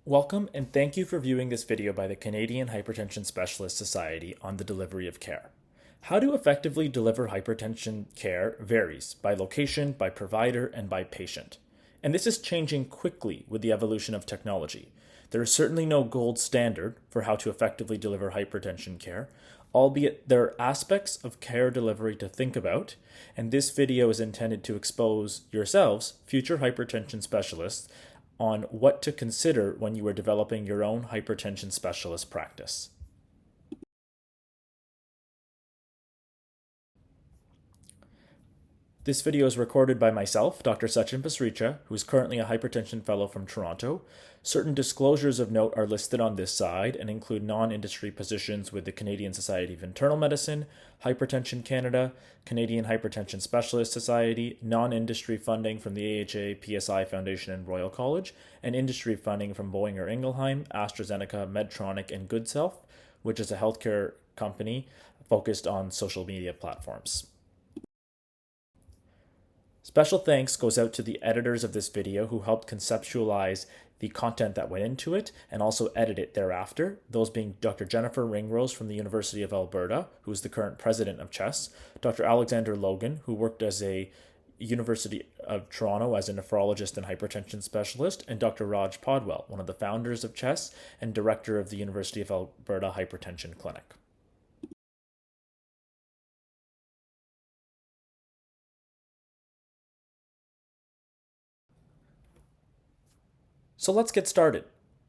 Welcome and thank you for viewing this video by the Canadian Hypertension Specialist Society on the delivery of care. How to effectively deliver hypertension care varies by location, by provider, and by patient. And this is changing quickly with the evolution of technology. There is certainly no gold standard for how to effectively deliver hypertension care, albeit there are aspects of care delivery to think about, and this video is intended to expose yourselves, future hypertension specialists, on what to consider when you are developing your own hypertension specialist practice. This video is recorded by myself, Dr. Sachin Pasricha, who is currently a hypertension fellow from Toronto. Certain disclosures of note are listed on this side and include non-industry positions with the Canadian Society of Internal Medicine, Hypertension Canada, Canadian Hypertension Specialist Society, non-industry funding from the AHA, PSI Foundation, and Royal College, and industry funding from Boehringer Ingelheim, AstraZeneca, Medtronic, and GoodSelf, which is a healthcare company focused on social media platforms. Special thanks goes out to the editors of this video who helped conceptualize the content that went into it and also edit it thereafter, those being Dr. Jennifer Ringrose from the University of Alberta, who is the current president of CHESS, Dr. Alexander Logan, who worked as a University of Toronto as a nephrologist and hypertension specialist, and Dr. Raj Podwell, one of the founders of CHESS and director of the University of Alberta Hypertension Clinic. So let's get started.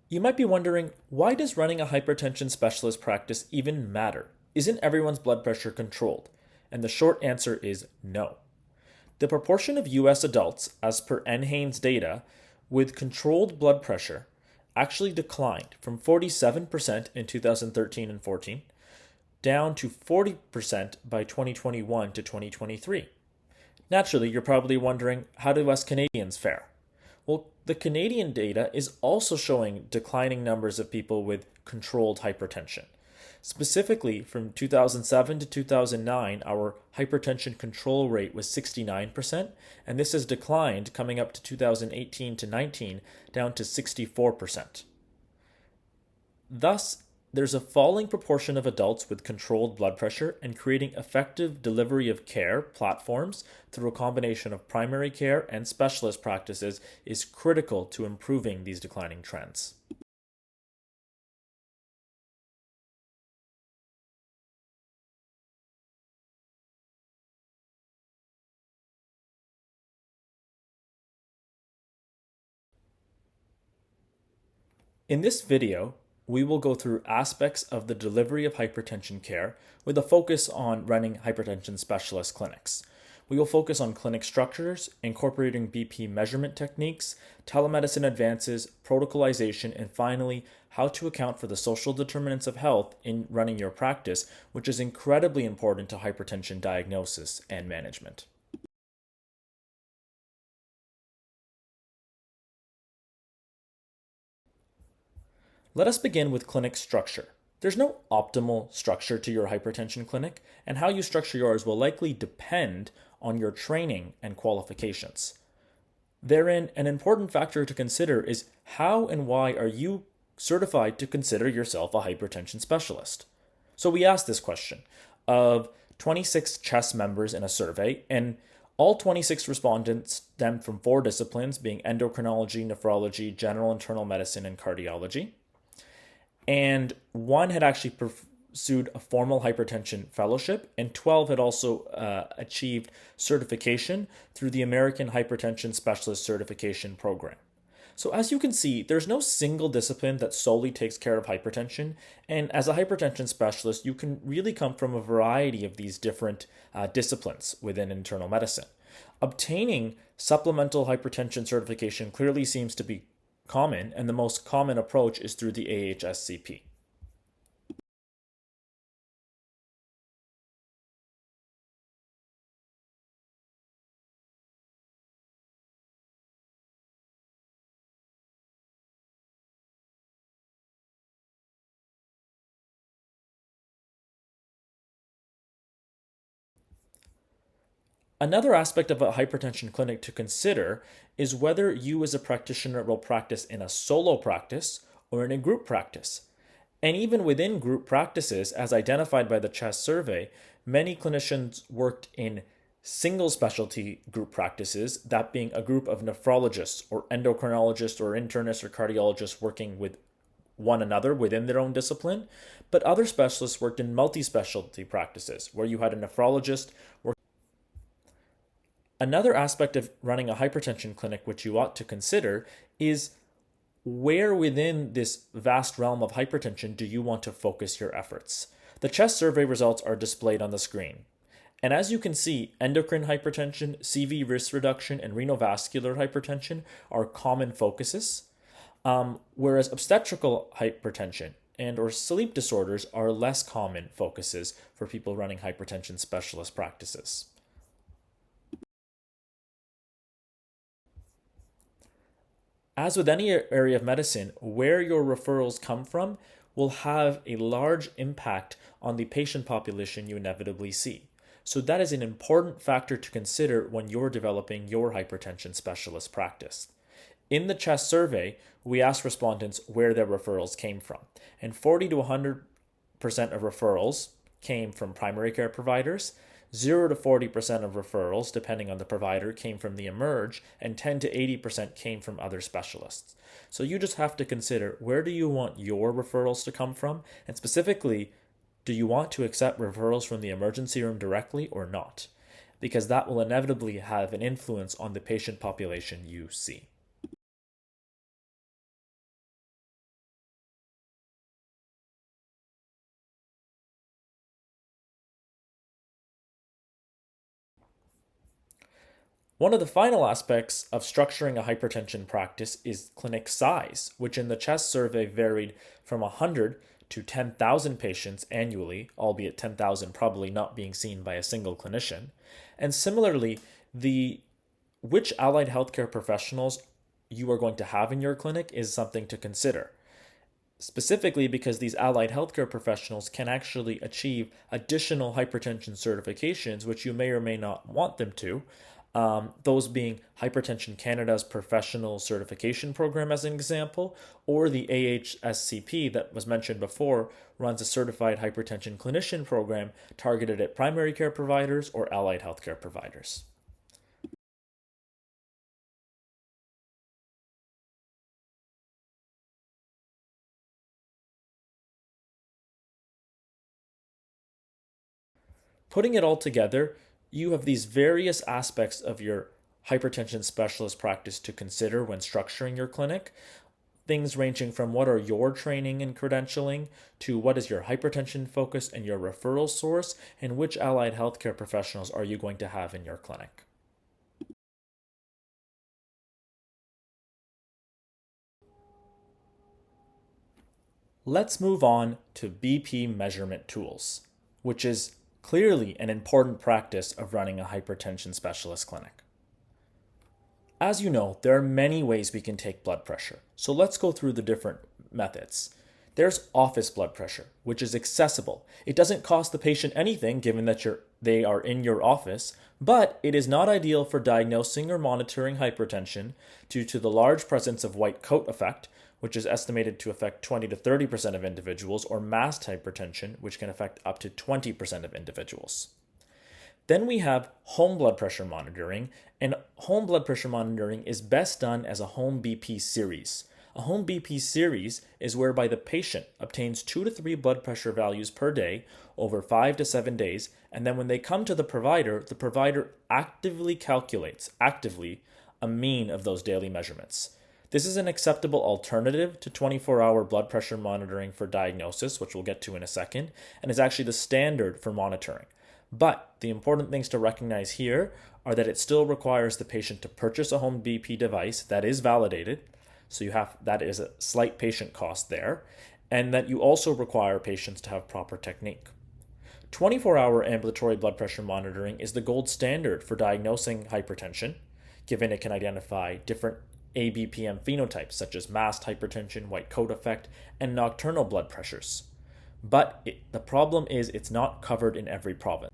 You might be wondering, why does running a hypertension specialist practice even matter? Isn't everyone's blood pressure controlled? And the short answer is no. The proportion of US adults, as per NHANES data, with controlled blood pressure actually declined from 47% in 2013 and 14 down to 40% by 2021 to 2023. Naturally, you're probably wondering, how do us Canadians fare? Well, the Canadian data is also showing declining numbers of people with controlled hypertension. Specifically, from 2007 to 2009, our hypertension control rate was 69%, and this has declined coming up to 2018 to 19 down to 64%. Thus, there's a falling proportion of adults with controlled blood pressure, and creating effective delivery of care platforms through a combination of primary care and specialist practices is critical to improving these declining trends. In this video, we will go through aspects of the delivery of hypertension care with a focus on running hypertension specialist clinics. We will focus on clinic structures, incorporating BP measurement techniques, telemedicine advances, protocolization, and finally, how to account for the social determinants of health in running your practice, which is incredibly important to hypertension diagnosis and management. Let us begin with clinic structure. There's no optimal structure to your hypertension clinic, and how you structure yours will likely depend on your training and qualifications. Therein, an important factor to consider is how and why are you certified to consider yourself a hypertension specialist? So we asked this question of 26 CHESS members in a survey, and all 26 respondents stemmed from 4 disciplines, being endocrinology, nephrology, general internal medicine, and cardiology. And 1 had actually pursued a formal hypertension fellowship, and 12 had also achieved certification through the American Hypertension Specialist Certification Program. So as you can see, there's no single discipline that solely takes care of hypertension, and as a hypertension specialist, you can really come from a variety of these different disciplines within internal medicine. Obtaining supplemental hypertension certification clearly seems to be common, and the most common approach is through the AHSCP. Another aspect of a hypertension clinic to consider is whether you as a practitioner will practice in a solo practice or in a group practice. And even within group practices, as identified by the CHEST survey, many clinicians worked in single specialty group practices, that being a group of nephrologists or endocrinologists or internists or cardiologists working with one another within their own discipline. But other specialists worked in multi-specialty practices where you had a nephrologist. Another aspect of running a hypertension clinic which you ought to consider is where within this vast realm of hypertension do you want to focus your efforts? The CHEST survey results are displayed on the screen. And as you can see, endocrine hypertension, CV risk reduction, and renovascular hypertension are common focuses, whereas obstetrical hypertension and or sleep disorders are less common focuses for people running hypertension specialist practices. As with any area of medicine, where your referrals come from will have a large impact on the patient population you inevitably see. So that is an important factor to consider when you're developing your hypertension specialist practice. In the CHEST survey, we asked respondents where their referrals came from, and 40 to 100% of referrals came from primary care providers, 0 to 40% of referrals, depending on the provider, came from the eMERGE, and 10 to 80% came from other specialists. So you just have to consider, where do you want your referrals to come from? And specifically, do you want to accept referrals from the emergency room directly or not? Because that will inevitably have an influence on the patient population you see. One of the final aspects of structuring a hypertension practice is clinic size, which in the CHEST survey varied from 100 to 10,000 patients annually, albeit 10,000 probably not being seen by a single clinician. And similarly, which allied healthcare professionals you are going to have in your clinic is something to consider. Specifically because these allied healthcare professionals can actually achieve additional hypertension certifications, which you may or may not want them to. Those being Hypertension Canada's professional certification program as an example, or the AHSCP that was mentioned before runs a certified hypertension clinician program targeted at primary care providers or allied healthcare providers. Putting it all together, you have these various aspects of your hypertension specialist practice to consider when structuring your clinic. Things ranging from what are your training and credentialing to what is your hypertension focus and your referral source, and which allied healthcare professionals are you going to have in your clinic. Let's move on to BP measurement tools, which is clearly an important practice of running a hypertension specialist clinic. As you know, there are many ways we can take blood pressure, so let's go through the different methods. There's office blood pressure, which is accessible. It doesn't cost the patient anything given that they are in your office, but it is not ideal for diagnosing or monitoring hypertension due to the large presence of white coat effect, which is estimated to affect 20 to 30% of individuals, or masked hypertension, which can affect up to 20% of individuals. Then we have home blood pressure monitoring, and home blood pressure monitoring is best done as a home BP series. A home BP series is whereby the patient obtains 2 to 3 blood pressure values per day over 5 to 7 days, and then when they come to the provider actively calculates a mean of those daily measurements. This is an acceptable alternative to 24-hour blood pressure monitoring for diagnosis, which we'll get to in a second, and is actually the standard for monitoring. But the important things to recognize here are that it still requires the patient to purchase a home BP device that is validated, so that is a slight patient cost there, and that you also require patients to have proper technique. 24-hour ambulatory blood pressure monitoring is the gold standard for diagnosing hypertension, given it can identify different ABPM phenotypes such as masked hypertension, white coat effect, and nocturnal blood pressures. But the problem is it's not covered in every province.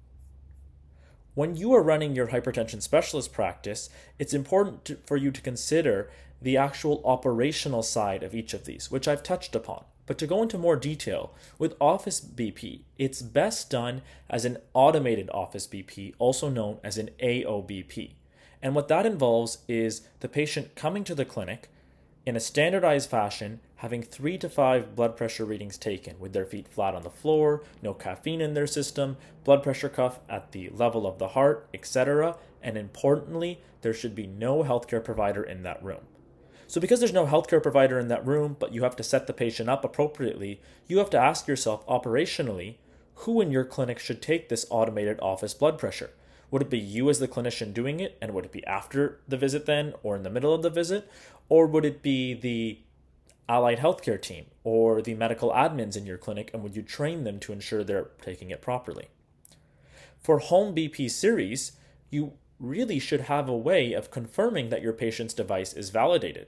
When you are running your hypertension specialist practice, it's important for you to consider the actual operational side of each of these, which I've touched upon. But to go into more detail, with office BP, it's best done as an automated office BP, also known as an AOBP. And what that involves is the patient coming to the clinic in a standardized fashion, having 3 to 5 blood pressure readings taken with their feet flat on the floor, no caffeine in their system, blood pressure cuff at the level of the heart, etc. And importantly, there should be no healthcare provider in that room. So because there's no healthcare provider in that room, but you have to set the patient up appropriately, you have to ask yourself operationally, who in your clinic should take this automated office blood pressure? Would it be you as the clinician doing it, and would it be after the visit then, or in the middle of the visit? Or would it be the allied healthcare team or the medical admins in your clinic, and would you train them to ensure they're taking it properly? For home BP series, you really should have a way of confirming that your patient's device is validated,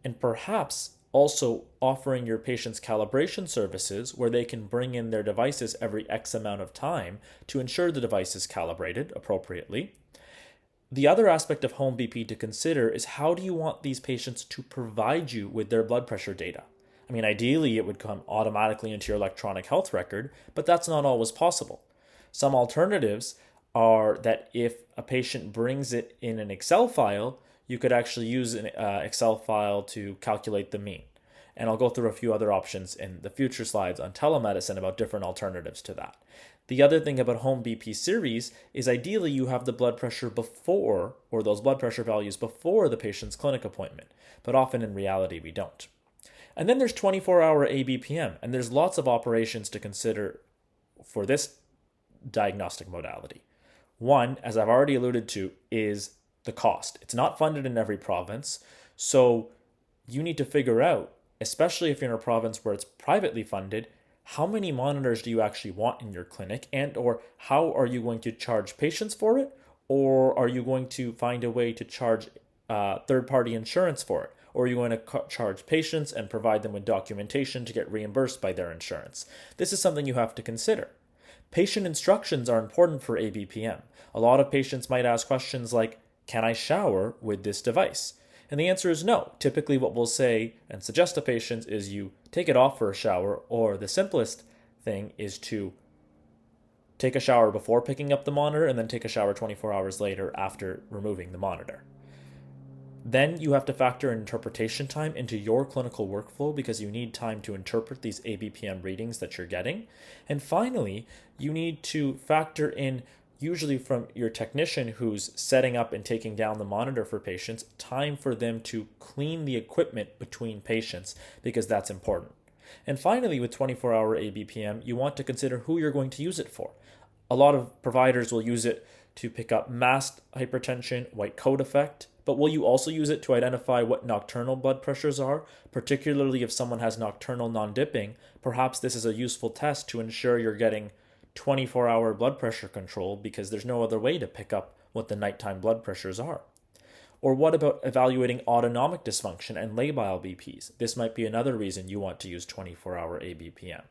and perhaps also offering your patients calibration services where they can bring in their devices every X amount of time to ensure the device is calibrated appropriately. The other aspect of home BP to consider is how do you want these patients to provide you with their blood pressure data? I mean, ideally, it would come automatically into your electronic health record, but that's not always possible. Some alternatives are that if a patient brings it in an Excel file, you could actually use an Excel file to calculate the mean. And I'll go through a few other options in the future slides on telemedicine about different alternatives to that. The other thing about home BP series is ideally you have the blood pressure before, or those blood pressure values before the patient's clinic appointment, but often in reality we don't. And then there's 24-hour ABPM, and there's lots of operations to consider for this diagnostic modality. One, as I've already alluded to, is the cost. It's not funded in every province, so you need to figure out, especially if you're in a province where it's privately funded, how many monitors do you actually want in your clinic, and or how are you going to charge patients for it, or are you going to find a way to charge third-party insurance for it, or are you going to charge patients and provide them with documentation to get reimbursed by their insurance? This is something you have to consider. Patient instructions are important for ABPM. A lot of patients might ask questions like, can I shower with this device? And the answer is no. Typically what we'll say and suggest to patients is you take it off for a shower, or the simplest thing is to take a shower before picking up the monitor and then take a shower 24 hours later after removing the monitor. Then you have to factor in interpretation time into your clinical workflow because you need time to interpret these ABPM readings that you're getting. And finally, you need to factor in, usually from your technician who's setting up and taking down the monitor for patients, time for them to clean the equipment between patients because that's important. And finally, with 24-hour ABPM, you want to consider who you're going to use it for. A lot of providers will use it to pick up masked hypertension, white coat effect, but will you also use it to identify what nocturnal blood pressures are? Particularly if someone has nocturnal non-dipping, perhaps this is a useful test to ensure you're getting 24-hour blood pressure control because there's no other way to pick up what the nighttime blood pressures are. Or what about evaluating autonomic dysfunction and labile BPs? This might be another reason you want to use 24-hour ABPM.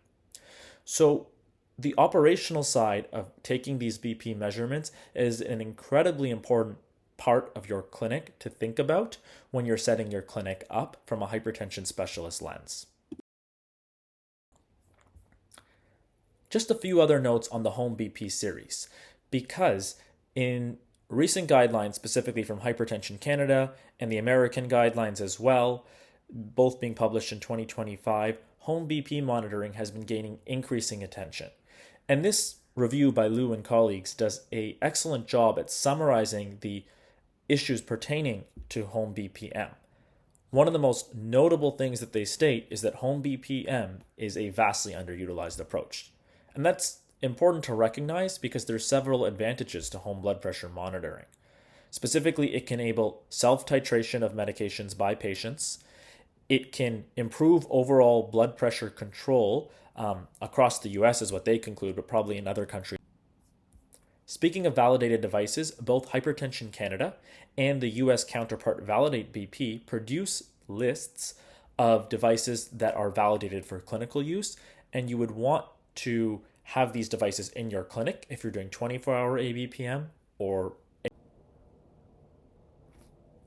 So the operational side of taking these BP measurements is an incredibly important part of your clinic to think about when you're setting your clinic up from a hypertension specialist lens. Just a few other notes on the home BP series, because in recent guidelines, specifically from Hypertension Canada and the American guidelines as well, both being published in 2025, home BP monitoring has been gaining increasing attention. And this review by Liu and colleagues does an excellent job at summarizing the issues pertaining to home BPM. One of the most notable things that they state is that home BPM is a vastly underutilized approach. And that's important to recognize because there's several advantages to home blood pressure monitoring. Specifically, it can enable self-titration of medications by patients. It can improve overall blood pressure control across the US is what they conclude, but probably in other countries. Speaking of validated devices, both Hypertension Canada and the US counterpart Validate BP produce lists of devices that are validated for clinical use, and you would want to have these devices in your clinic if you're doing 24-hour ABPM or.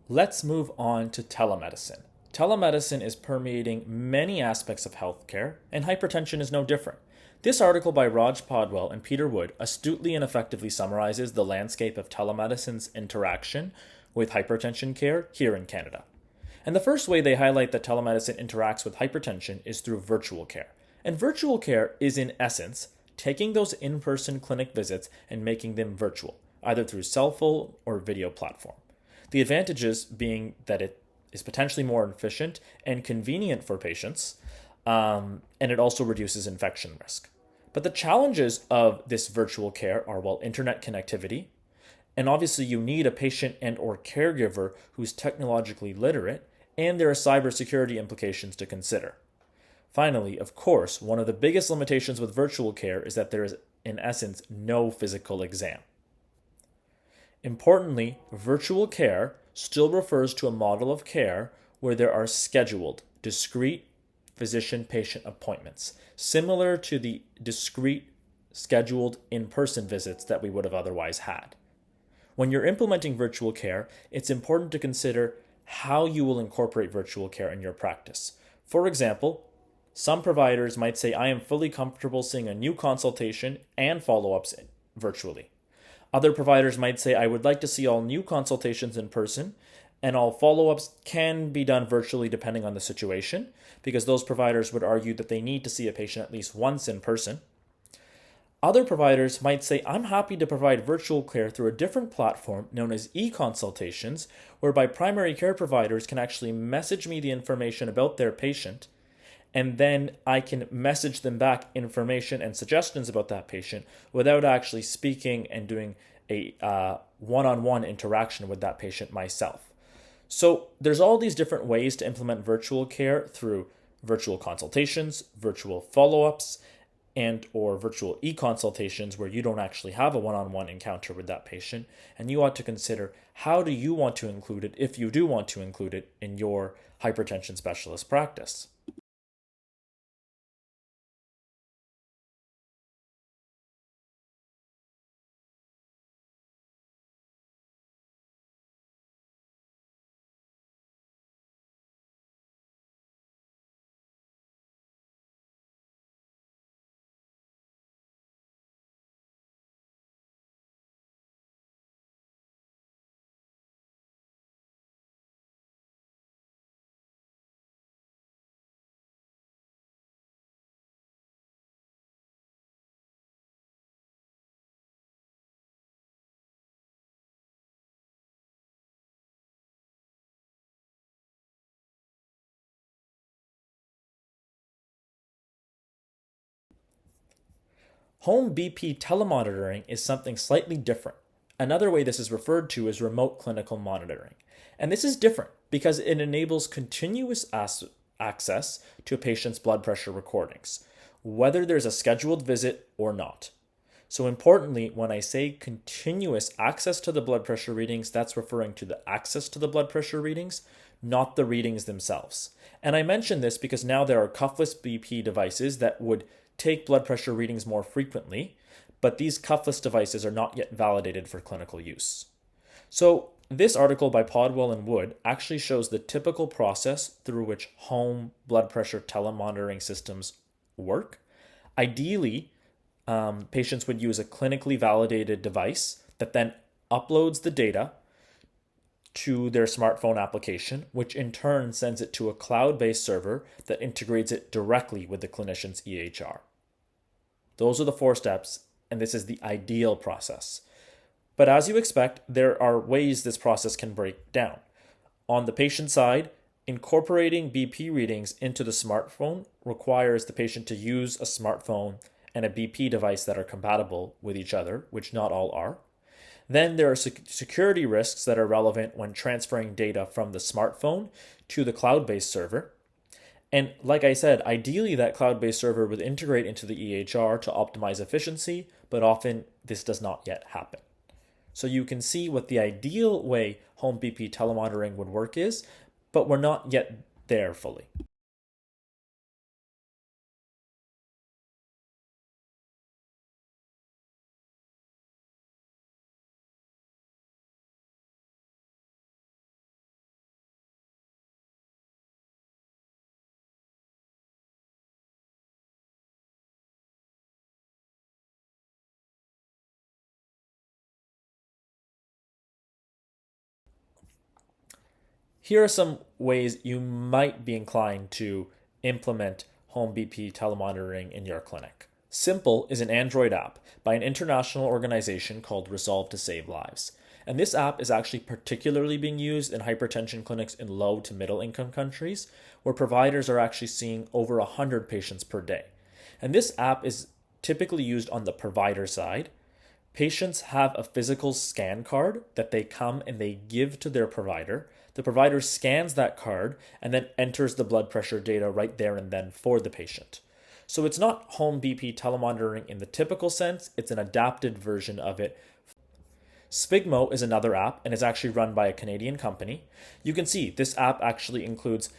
Let's move on to telemedicine. Telemedicine is permeating many aspects of healthcare, and hypertension is no different. This article by Raj Podwell and Peter Wood astutely and effectively summarizes the landscape of telemedicine's interaction with hypertension care here in Canada. And the first way they highlight that telemedicine interacts with hypertension is through virtual care. And virtual care is, in essence, taking those in person clinic visits and making them virtual, either through cell phone or video platform. The advantages being that it is potentially more efficient and convenient for patients, and it also reduces infection risk. But the challenges of this virtual care are, well, internet connectivity, and obviously you need a patient and or caregiver who's technologically literate, and there are cybersecurity implications to consider. Finally, of course, one of the biggest limitations with virtual care is that there is, in essence, no physical exam. Importantly, virtual care still refers to a model of care where there are scheduled, discrete physician-patient appointments, similar to the discrete, scheduled in-person visits that we would have otherwise had. When you're implementing virtual care, it's important to consider how you will incorporate virtual care in your practice. For example, some providers might say, I am fully comfortable seeing a new consultation and follow-ups virtually. Other providers might say, I would like to see all new consultations in person, and all follow-ups can be done virtually depending on the situation, because those providers would argue that they need to see a patient at least once in person. Other providers might say, I'm happy to provide virtual care through a different platform known as e-consultations, whereby primary care providers can actually message me the information about their patient, and then I can message them back information and suggestions about that patient without actually speaking and doing a one-on-one interaction with that patient myself. So there's all these different ways to implement virtual care through virtual consultations, virtual follow-ups, and or virtual e-consultations where you don't actually have a one-on-one encounter with that patient, and you ought to consider how do you want to include it, if you do want to include it, in your hypertension specialist practice. Home BP telemonitoring is something slightly different. Another way this is referred to is remote clinical monitoring. And this is different because it enables continuous access to a patient's blood pressure recordings, whether there's a scheduled visit or not. So importantly, when I say continuous access to the blood pressure readings, that's referring to the access to the blood pressure readings, not the readings themselves. And I mention this because now there are cuffless BP devices that would take blood pressure readings more frequently, but these cuffless devices are not yet validated for clinical use. So this article by Podwell and Wood actually shows the typical process through which home blood pressure telemonitoring systems work. Ideally, patients would use a clinically validated device that then uploads the data to their smartphone application, which in turn sends it to a cloud-based server that integrates it directly with the clinician's EHR. Those are the 4 steps, and this is the ideal process. But as you expect, there are ways this process can break down. On the patient side, incorporating BP readings into the smartphone requires the patient to use a smartphone and a BP device that are compatible with each other, which not all are. Then there are security risks that are relevant when transferring data from the smartphone to the cloud-based server. And like I said, ideally that cloud-based server would integrate into the EHR to optimize efficiency, but often this does not yet happen. So you can see what the ideal way home BP telemonitoring would work is, but we're not yet there fully. Here are some ways you might be inclined to implement home BP telemonitoring in your clinic. Simple is an Android app by an international organization called Resolve to Save Lives. And this app is actually particularly being used in hypertension clinics in low to middle income countries, where providers are actually seeing over 100 patients per day. And this app is typically used on the provider side. Patients have a physical scan card that they come and they give to their provider. The provider scans that card and then enters the blood pressure data right there and then for the patient. So it's not home BP telemonitoring in the typical sense, it's an adapted version of it. Spigmo is another app and is actually run by a Canadian company. You can see this app actually includes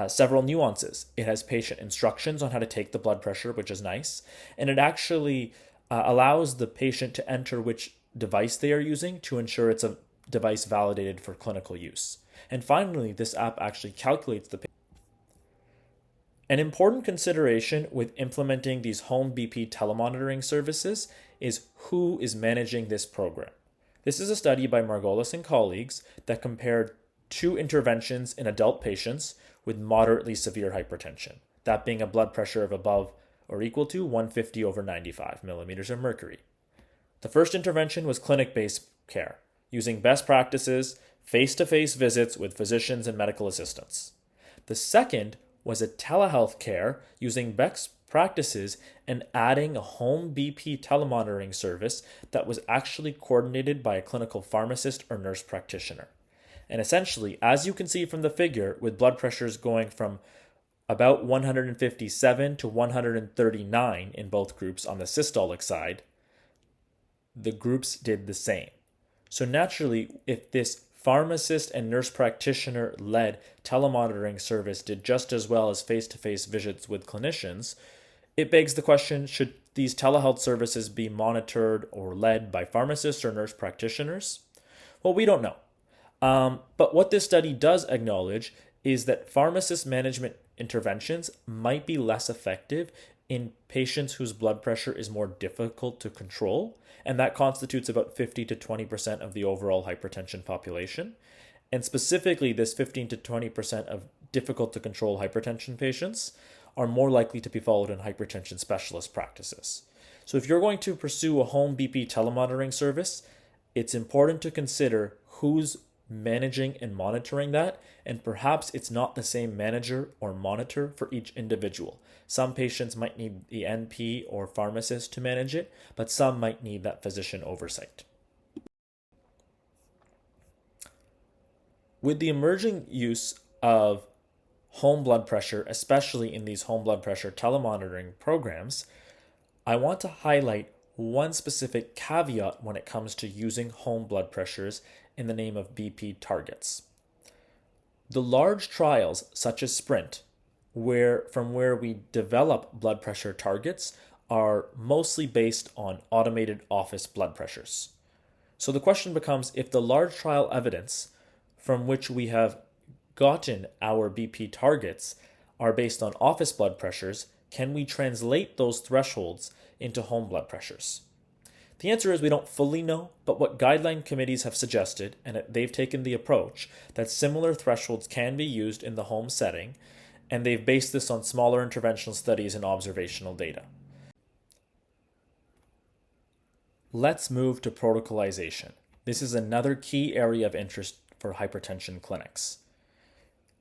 several nuances. It has patient instructions on how to take the blood pressure, which is nice, and it actually allows the patient to enter which device they are using to ensure it's a device validated for clinical use. And finally, this app actually calculates the. An important consideration with implementing these home BP telemonitoring services is who is managing this program. This is a study by Margolis and colleagues that compared 2 interventions in adult patients with moderately severe hypertension, that being a blood pressure of above or equal to 150 over 95 millimeters of mercury. The first intervention was clinic-based care, using best practices, face-to-face visits with physicians and medical assistants. The second was a telehealth care using best practices and adding a home BP telemonitoring service that was actually coordinated by a clinical pharmacist or nurse practitioner. And essentially, as you can see from the figure, with blood pressures going from about 157 to 139 in both groups on the systolic side, the groups did the same. So naturally, if this pharmacist and nurse practitioner led telemonitoring service did just as well as face-to-face visits with clinicians, it begs the question, should these telehealth services be monitored or led by pharmacists or nurse practitioners? Well, we don't know. But what this study does acknowledge is that pharmacist management interventions might be less effective in patients whose blood pressure is more difficult to control, and that constitutes about 50 to 20% of the overall hypertension population. And specifically, this 15 to 20% of difficult to control hypertension patients are more likely to be followed in hypertension specialist practices. So if you're going to pursue a home BP telemonitoring service, it's important to consider who's managing and monitoring that, and perhaps it's not the same manager or monitor for each individual. Some patients might need the NP or pharmacist to manage it, but some might need that physician oversight. With the emerging use of home blood pressure, especially in these home blood pressure telemonitoring programs, I want to highlight one specific caveat when it comes to using home blood pressures in the name of BP targets. The large trials, such as SPRINT, from where we develop blood pressure targets, are mostly based on automated office blood pressures. So the question becomes, if the large trial evidence from which we have gotten our BP targets are based on office blood pressures, can we translate those thresholds into home blood pressures? The answer is we don't fully know, but what guideline committees have suggested, and they've taken the approach that similar thresholds can be used in the home setting, and they've based this on smaller interventional studies and observational data. Let's move to protocolization. This is another key area of interest for hypertension clinics.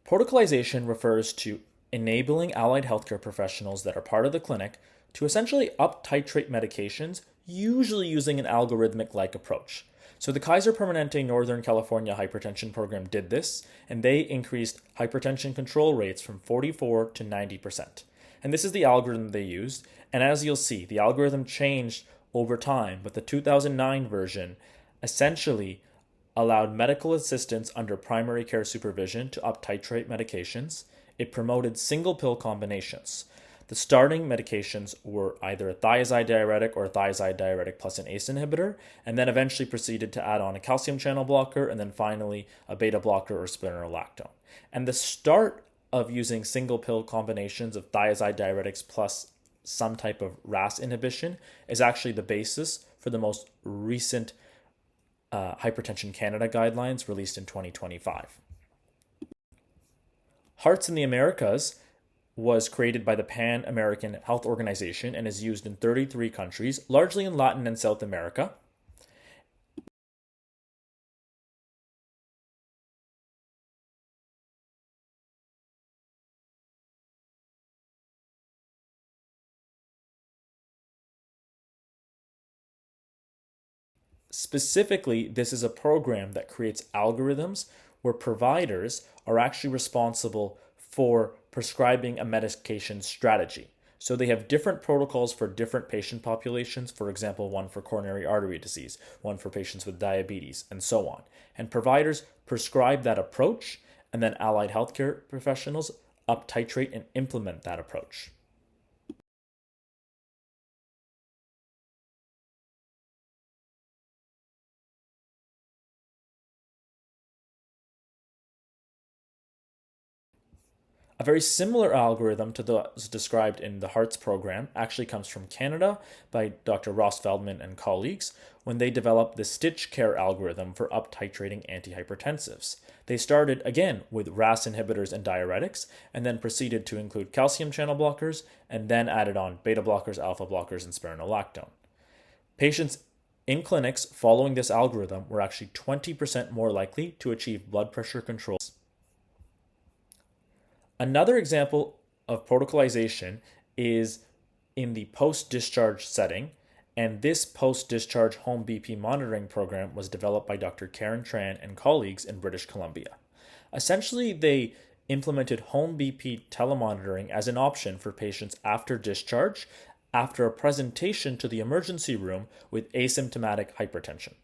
Protocolization refers to enabling allied healthcare professionals that are part of the clinic to essentially up-titrate medications, usually using an algorithmic-like approach. So the Kaiser Permanente Northern California Hypertension Program did this, and they increased hypertension control rates from 44 to 90%. And this is the algorithm they used, and as you'll see, the algorithm changed over time, but the 2009 version essentially allowed medical assistants under primary care supervision to up-titrate medications. It promoted single pill combinations. The starting medications were either a thiazide diuretic or a thiazide diuretic plus an ACE inhibitor, and then eventually proceeded to add on a calcium channel blocker, and then finally a beta blocker or spironolactone. And the start of using single pill combinations of thiazide diuretics plus some type of RAS inhibition is actually the basis for the most recent Hypertension Canada guidelines released in 2025. Hearts in the Americas was created by the Pan American Health Organization and is used in 33 countries, largely in Latin and South America. Specifically, this is a program that creates algorithms where providers are actually responsible for prescribing a medication strategy. So they have different protocols for different patient populations, for example, one for coronary artery disease, one for patients with diabetes, and so on. And providers prescribe that approach, and then allied healthcare professionals up titrate and implement that approach. A very similar algorithm to those described in the HEARTS program actually comes from Canada by Dr. Ross Feldman and colleagues when they developed the Stitch Care algorithm for up-titrating antihypertensives. They started, again, with RAS inhibitors and diuretics, and then proceeded to include calcium channel blockers, and then added on beta blockers, alpha blockers, and spironolactone. Patients in clinics following this algorithm were actually 20% more likely to achieve blood pressure control. Another example of protocolization is in the post-discharge setting, and this post-discharge home BP monitoring program was developed by Dr. Karen Tran and colleagues in British Columbia. Essentially, they implemented home BP telemonitoring as an option for patients after discharge, after a presentation to the emergency room with asymptomatic hypertension.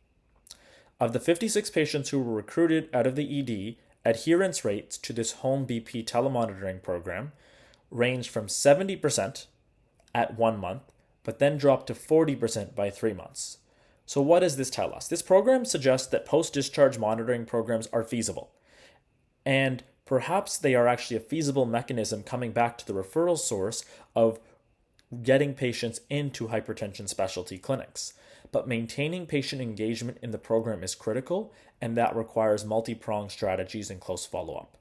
Of the 56 patients who were recruited out of the ED, adherence rates to this home BP telemonitoring program ranged from 70% at 1 month, but then dropped to 40% by 3 months. So what does this tell us? This program suggests that post-discharge monitoring programs are feasible, and perhaps they are actually a feasible mechanism coming back to the referral source of getting patients into hypertension specialty clinics. But maintaining patient engagement in the program is critical, and that requires multi-pronged strategies and close follow-up.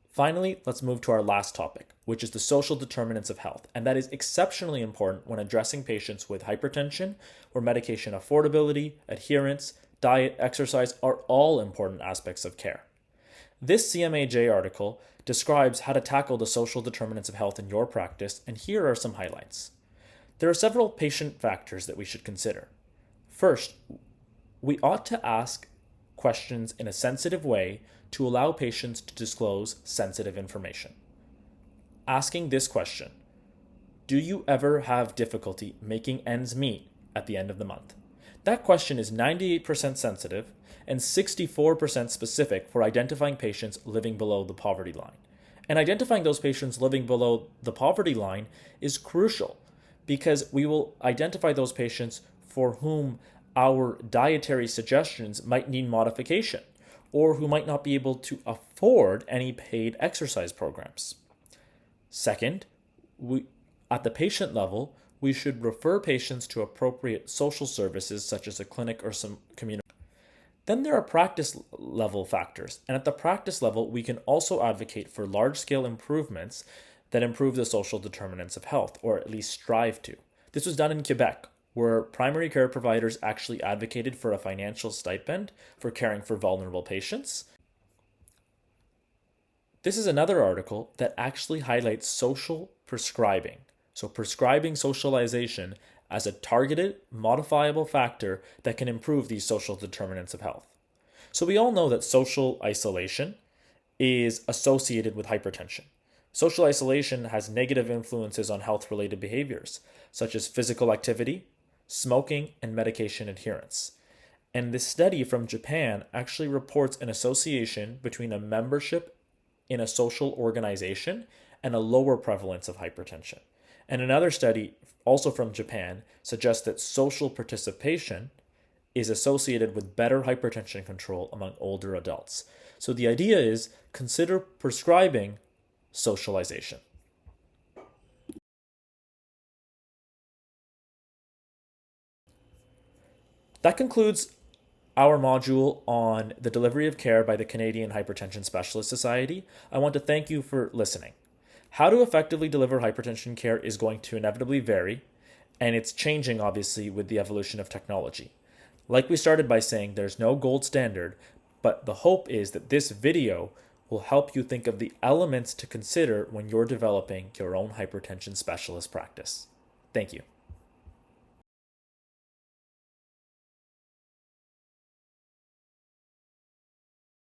Finally, let's move to our last topic, which is the social determinants of health, and that is exceptionally important when addressing patients with hypertension, where medication affordability, adherence, diet, exercise are all important aspects of care. This CMAJ article describes how to tackle the social determinants of health in your practice, and here are some highlights. There are several patient factors that we should consider. First, we ought to ask questions in a sensitive way to allow patients to disclose sensitive information. Asking this question: do you ever have difficulty making ends meet at the end of the month? That question is 98% sensitive and 64% specific for identifying patients living below the poverty line. And identifying those patients living below the poverty line is crucial because we will identify those patients for whom our dietary suggestions might need modification or who might not be able to afford any paid exercise programs. Second, at the patient level, we should refer patients to appropriate social services such as a clinic or some community. Then there are practice level factors, and at the practice level, we can also advocate for large-scale improvements that improve the social determinants of health, or at least strive to. This was done in Quebec, where primary care providers actually advocated for a financial stipend for caring for vulnerable patients. This is another article that actually highlights social prescribing. So prescribing socialization as a targeted, modifiable factor that can improve these social determinants of health. So we all know that social isolation is associated with hypertension. Social isolation has negative influences on health-related behaviors, such as physical activity, smoking, and medication adherence. And this study from Japan actually reports an association between a membership in a social organization and a lower prevalence of hypertension. And another study, also from Japan, suggests that social participation is associated with better hypertension control among older adults. So the idea is consider prescribing socialization. That concludes our module on the delivery of care by the Canadian Hypertension Specialist Society, I want to thank you for listening. How to effectively deliver hypertension care is going to inevitably vary, and it's changing obviously with the evolution of technology. Like we started by saying, there's no gold standard, but the hope is that this video will help you think of the elements to consider when you're developing your own hypertension specialist practice. Thank you.